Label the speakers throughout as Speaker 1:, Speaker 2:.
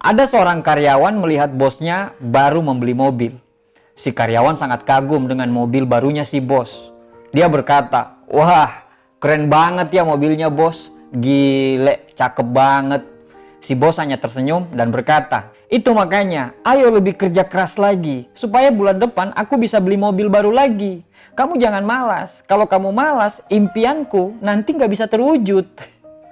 Speaker 1: Ada seorang karyawan melihat bosnya baru membeli mobil. Si karyawan sangat kagum dengan mobil barunya si bos. Dia berkata, "Wah, keren banget ya mobilnya bos. Gile, cakep banget." Si bos hanya tersenyum dan berkata, "Itu makanya, ayo lebih kerja keras lagi. Supaya bulan depan aku bisa beli mobil baru lagi. Kamu jangan malas. Kalau kamu malas, impianku nanti nggak bisa terwujud."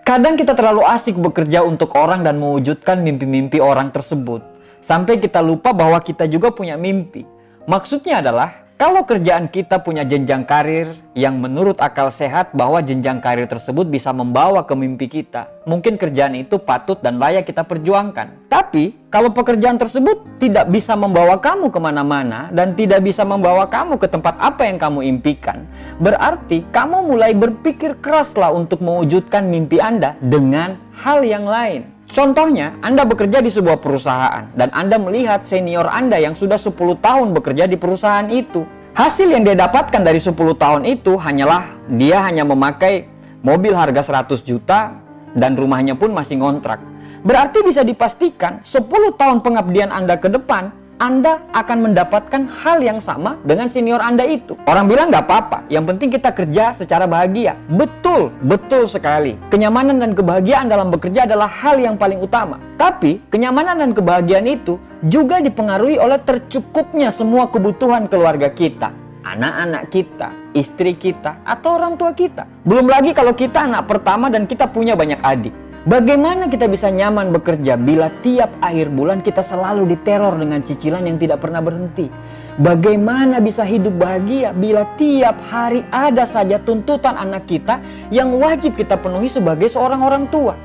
Speaker 1: Kadang kita terlalu asik bekerja untuk orang dan mewujudkan mimpi-mimpi orang tersebut. Sampai kita lupa bahwa kita juga punya mimpi. Maksudnya adalah, kalau kerjaan kita punya jenjang karir yang menurut akal sehat bahwa jenjang karir tersebut bisa membawa ke mimpi kita, mungkin kerjaan itu patut dan layak kita perjuangkan. Tapi, kalau pekerjaan tersebut tidak bisa membawa kamu kemana-mana dan tidak bisa membawa kamu ke tempat apa yang kamu impikan, berarti kamu mulai berpikir keraslah untuk mewujudkan mimpi Anda dengan hal yang lain. Contohnya, Anda bekerja di sebuah perusahaan dan Anda melihat senior Anda yang sudah 10 tahun bekerja di perusahaan itu. Hasil yang dia dapatkan dari 10 tahun itu hanyalah dia hanya memakai mobil harga 100 juta dan rumahnya pun masih ngontrak. Berarti bisa dipastikan 10 tahun pengabdian Anda ke depan, Anda akan mendapatkan hal yang sama dengan senior Anda itu. Orang bilang nggak apa-apa, yang penting kita kerja secara bahagia. Betul, betul sekali. Kenyamanan dan kebahagiaan dalam bekerja adalah hal yang paling utama. Tapi, kenyamanan dan kebahagiaan itu juga dipengaruhi oleh tercukupnya semua kebutuhan keluarga kita. Anak-anak kita, istri kita, atau orang tua kita. Belum lagi kalau kita anak pertama dan kita punya banyak adik. Bagaimana kita bisa nyaman bekerja bila tiap akhir bulan kita selalu diteror dengan cicilan yang tidak pernah berhenti? Bagaimana bisa hidup bahagia bila tiap hari ada saja tuntutan anak kita yang wajib kita penuhi sebagai seorang orang tua?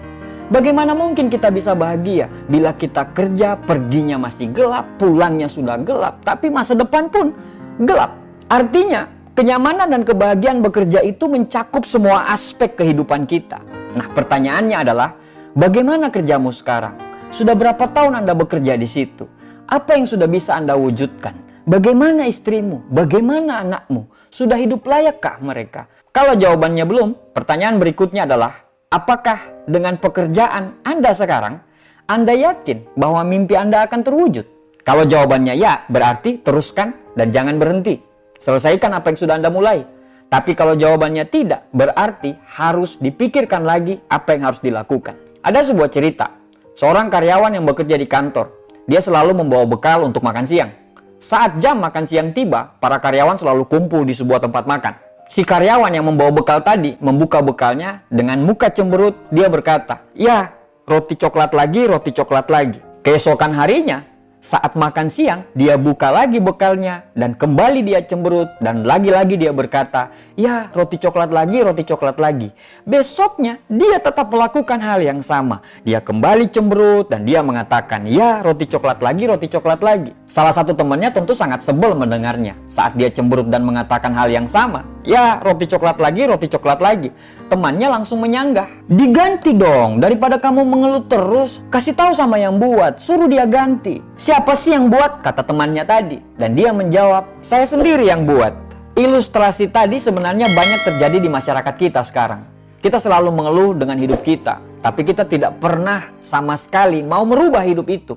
Speaker 1: Bagaimana mungkin kita bisa bahagia bila kita kerja, perginya masih gelap, pulangnya sudah gelap, tapi masa depan pun gelap? Artinya, kenyamanan dan kebahagiaan bekerja itu mencakup semua aspek kehidupan kita. Nah, pertanyaannya adalah, bagaimana kerjamu sekarang? Sudah berapa tahun Anda bekerja di situ? Apa yang sudah bisa Anda wujudkan? Bagaimana istrimu? Bagaimana anakmu? Sudah hidup layakkah mereka? Kalau jawabannya belum, pertanyaan berikutnya adalah, apakah dengan pekerjaan Anda sekarang, Anda yakin bahwa mimpi Anda akan terwujud? Kalau jawabannya ya, berarti teruskan dan jangan berhenti. Selesaikan apa yang sudah Anda mulai. Tapi kalau jawabannya tidak, berarti harus dipikirkan lagi apa yang harus dilakukan. Ada sebuah cerita, seorang karyawan yang bekerja di kantor. Dia selalu membawa bekal untuk makan siang. Saat jam makan siang tiba, para karyawan selalu kumpul di sebuah tempat makan. Si karyawan yang membawa bekal tadi membuka bekalnya dengan muka cemberut. Dia berkata, "Ya, roti coklat lagi, roti coklat lagi." Keesokan harinya, saat makan siang, dia buka lagi bekalnya dan kembali dia cemberut dan lagi-lagi dia berkata, "Ya, roti coklat lagi, roti coklat lagi." Besoknya, dia tetap melakukan hal yang sama. Dia kembali cemberut dan dia mengatakan, "Ya, roti coklat lagi, roti coklat lagi." Salah satu temannya tentu sangat sebel mendengarnya. Saat dia cemberut dan mengatakan hal yang sama, "Ya, roti coklat lagi, roti coklat lagi." Temannya langsung menyanggah, "Diganti dong, daripada kamu mengeluh terus, kasih tahu sama yang buat, suruh dia ganti." "Siapa sih yang buat?" kata temannya tadi. Dan dia menjawab, "Saya sendiri yang buat." Ilustrasi tadi sebenarnya banyak terjadi di masyarakat kita sekarang. Kita selalu mengeluh dengan hidup kita, tapi kita tidak pernah sama sekali mau merubah hidup itu.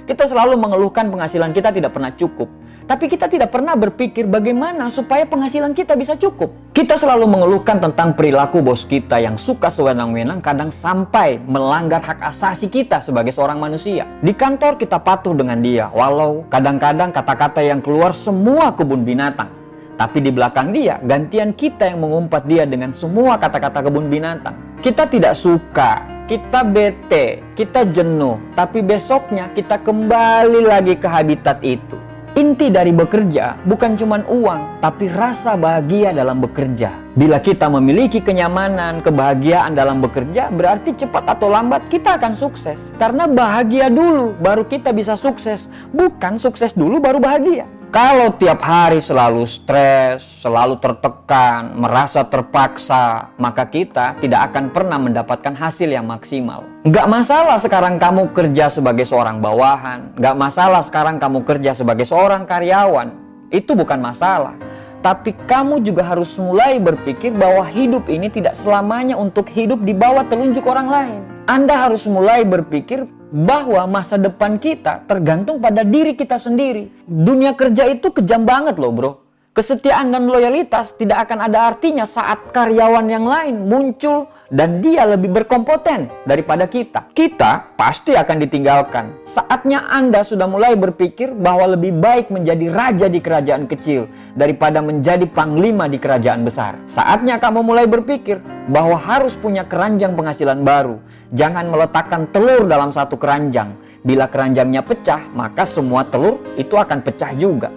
Speaker 1: Kita selalu mengeluhkan penghasilan kita tidak pernah cukup. Tapi kita tidak pernah berpikir bagaimana supaya penghasilan kita bisa cukup. Kita selalu mengeluhkan tentang perilaku bos kita yang suka sewenang-wenang, kadang sampai melanggar hak asasi kita sebagai seorang manusia. Di kantor kita patuh dengan dia, walau kadang-kadang kata-kata yang keluar semua kebun binatang. Tapi di belakang dia, gantian kita yang mengumpat dia dengan semua kata-kata kebun binatang. Kita tidak suka, kita bete, kita jenuh, tapi besoknya kita kembali lagi ke habitat itu. Inti dari bekerja bukan cuma uang, tapi rasa bahagia dalam bekerja. Bila kita memiliki kenyamanan, kebahagiaan dalam bekerja, berarti cepat atau lambat kita akan sukses. Karena bahagia dulu, baru kita bisa sukses. Bukan sukses dulu, baru bahagia. Kalau tiap hari selalu stres, selalu tertekan, merasa terpaksa, maka kita tidak akan pernah mendapatkan hasil yang maksimal. Nggak masalah sekarang kamu kerja sebagai seorang bawahan, nggak masalah sekarang kamu kerja sebagai seorang karyawan. Itu bukan masalah. Tapi kamu juga harus mulai berpikir bahwa hidup ini tidak selamanya untuk hidup di bawah telunjuk orang lain. Anda harus mulai berpikir bahwa masa depan kita tergantung pada diri kita sendiri. Dunia kerja itu kejam banget loh bro. Kesetiaan dan loyalitas tidak akan ada artinya saat karyawan yang lain muncul dan dia lebih berkompeten daripada kita. Kita pasti akan ditinggalkan. Saatnya Anda sudah mulai berpikir bahwa lebih baik menjadi raja di kerajaan kecil daripada menjadi panglima di kerajaan besar. Saatnya kamu mulai berpikir bahwa harus punya keranjang penghasilan baru. Jangan meletakkan telur dalam satu keranjang. Bila keranjangnya pecah, maka semua telur itu akan pecah juga.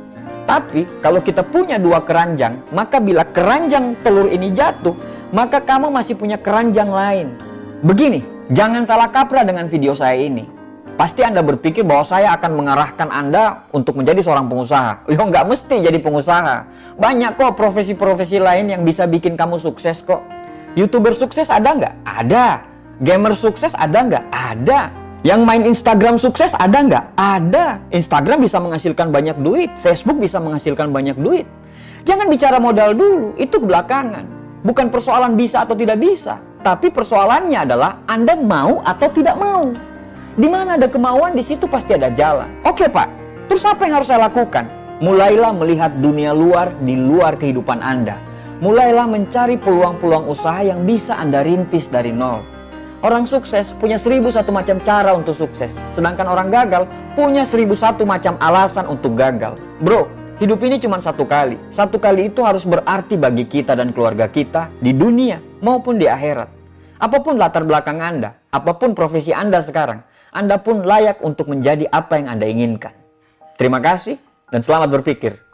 Speaker 1: Tapi kalau kita punya dua keranjang, maka bila keranjang telur ini jatuh, maka kamu masih punya keranjang lain. Begini, jangan salah kaprah dengan video saya ini. Pasti Anda berpikir bahwa saya akan mengarahkan Anda untuk menjadi seorang pengusaha. Yo, nggak mesti jadi pengusaha. Banyak kok profesi-profesi lain yang bisa bikin kamu sukses kok. YouTuber sukses ada nggak? Ada. Gamer sukses ada nggak? Ada. Yang main Instagram sukses ada nggak? Ada. Instagram bisa menghasilkan banyak duit. Facebook bisa menghasilkan banyak duit. Jangan bicara modal dulu, itu belakangan. Bukan persoalan bisa atau tidak bisa. Tapi persoalannya adalah Anda mau atau tidak mau. Di mana ada kemauan, di situ pasti ada jalan. Oke Pak, terus apa yang harus saya lakukan? Mulailah melihat dunia luar di luar kehidupan Anda. Mulailah mencari peluang-peluang usaha yang bisa Anda rintis dari nol. Orang sukses punya 1001 macam cara untuk sukses. Sedangkan orang gagal punya 1001 macam alasan untuk gagal. Bro, hidup ini cuma satu kali. Satu kali itu harus berarti bagi kita dan keluarga kita di dunia maupun di akhirat. Apapun latar belakang Anda, apapun profesi Anda sekarang, Anda pun layak untuk menjadi apa yang Anda inginkan. Terima kasih dan selamat berpikir.